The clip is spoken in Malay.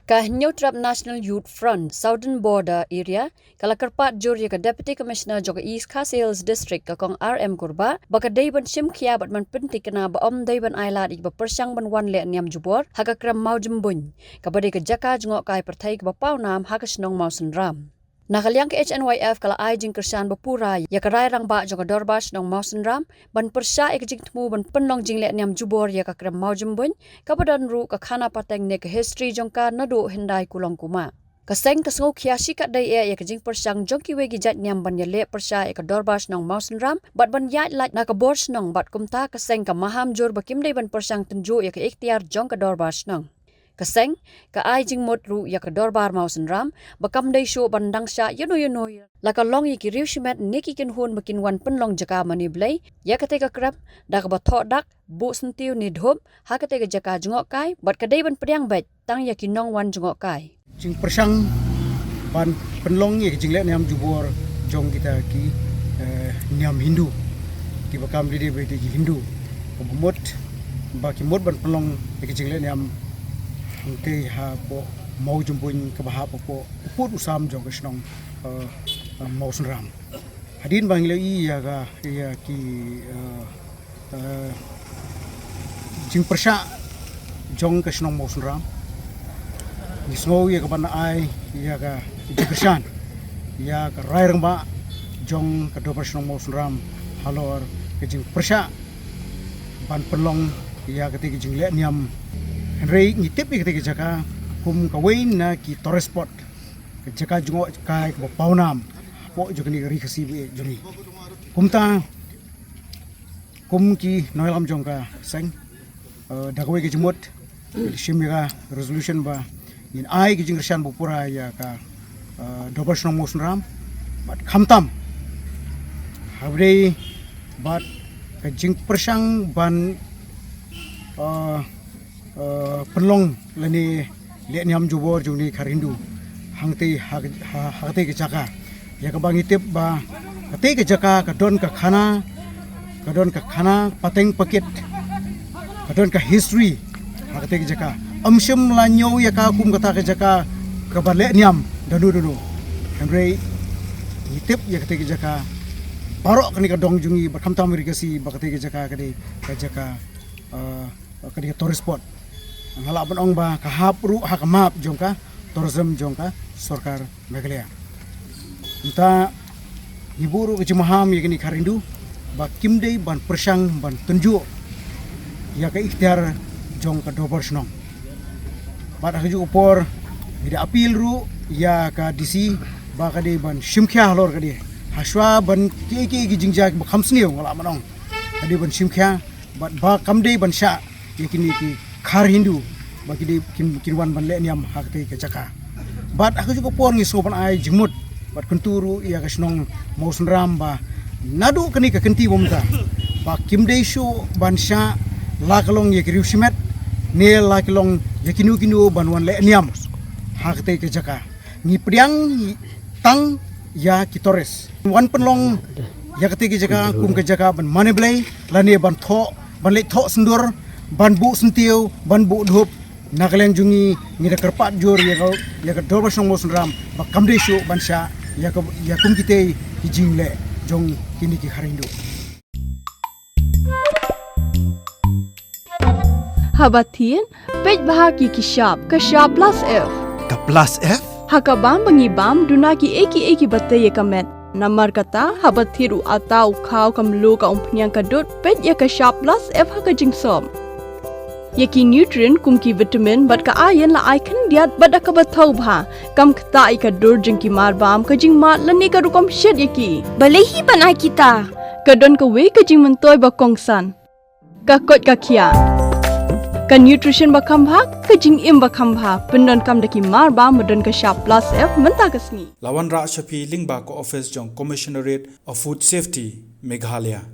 Kah Nyutrap National Youth Front Southern Border Area kala kerpat juri ke Deputy Commissioner Joka East Khas Hills District ke kong RM Kurba baka day ban sim khia bat man pentik kena ba om day ban ailat ik ba persyang ban wan le niam jubor haga kram mau jembun ka bade ke jaka jngok kai perthai ke ba pau nam haga snong mau senram. Nakaliang ke HNYF kala ai jing kersan bapura ya karai rang ba joka dorbas nong mau senram ban persya ik jing tmu ban penlong jing le niam jubor ya ka kram mau jembun ka badan ru ka khana pateng ne ke history jongka nadu hindai kulong kuma. Kaseng kasngo kiasi kat day ya ka jing persyang jongki wegi jat niam ban ya le persya ik dorbas nong mau senram bat ban yat lat na ka bors nong bat kumta kaseng ka maham jor bakim day ban persyang tunju ya ka ikhtiar jong ka dorbas nong. Kaseng ka ai jing mot ru ya ka dorbar mau senram bakam day show bandang sya yuno la ka long yiki riu shimet niki kin hun makin wan penlong jaka mani blai ya ka te ka krap da ka ba tho dak bu sentiu ni dhop ha ka te ka jaka jngok kai bat ka day ban pryang bet tang ya kinong wan jngok kai jing persang ban penlong ye jing le niam jubor jong kita ki niam Hindu ki bakam di be di Hindu mot ba ki mot ban penlong ye jing le niam ke ha po mau jumpun ke bah po put usam jong ke snong mau senram hadin bang le ya ga ya ki jing persha jong ke snong mau senram ni snow ya ka ban ai ya ga jigsan ya ka rai rang ba jong ke do snong mau senram halor ke jing persha ban penlong ya ke ti jing le niam Henry ngitip ke jaka kum kawain na ki torespot ke jaka jungo kai ke paunam po jogni ri khasi be joni kumta kum ki noilam jongka seng dagwe ke jumot shimira resolution ba in ai ki jingrshan bupura ya ka dobasnong mosnram bat khamtam habre bat ke jing persang ban penlong lani le niam jubor juni kharindu hangte hagte ke jaka ya ka bangi tip ba kate ke jaka ka don ka khana pateng paket ka don ka history hagte ke jaka amsham lanyo ya ka kum kata ke jaka ka ba le niam danu hamre nitip ya kate ke jaka barok kani ka dong jungi ba khamtam ri kasi ba kate ke jaka kade ka jaka kade tourist spot ngala banong ba kahap ru hakamap jongka tourism jongka sarkar Meghalaya inta iburu ke jemaham yakni kharindu ba kimdei ban persang ban tunju ya ka ikhtiar jongka dobar snong ba da ju upor bida apil ru ya ka disi ba ka de ban shimkhya halor ka de haswa ban ke jingjak ba khamsni ngala banong ka de ban shimkhya ba kamdei ban sha yakni ki khar Hindu bagi di kinwan ban le niam hakte ke jaka bat aku juga por ngi sopan ai jimut bat kenturu ia kasnong mau senram ba nadu kani ka kenti bomta ba kimdei shu ban sha lakalong ye kriu simet ne lakalong ye kinu ban wan le niam hakte ke jaka ngi priang tang ya kitores wan penlong ya kate ke jaka kum ke jaka ban mane blai lane ban le tho sendur ban bu sentiu ban bu dhup nakaleng jungi ngira kerpat jor ya ka dorba song mosun ram ba kamde shu ban sha ya kum kite jingle jong kini ki kharindu Habatin pej bahagi ki shop plus F Ka plus F hakabam bangibam dunaki eki batte ye kamet namar kata habathiru atau khau kamlu ka umpnyang kadut pej ya ka shop plus F haka jingsom yaki nutrient kumki vitamin bat ka ayan la icon diat bada ka bathau bha kam khta ka dur jingki marbam ka jing mat lani ka rukom shed yaki balehi banai kita ka don ka we ka jing mentoy ba kongsan ka kot ka khia ka nutrition ba khambha ka jing im ba khambha pendon kam daki marba modon ka sharp plus F menta kasni Lawan Ra Shafi Lingba ko office jong Commissionerate of Food Safety Meghalaya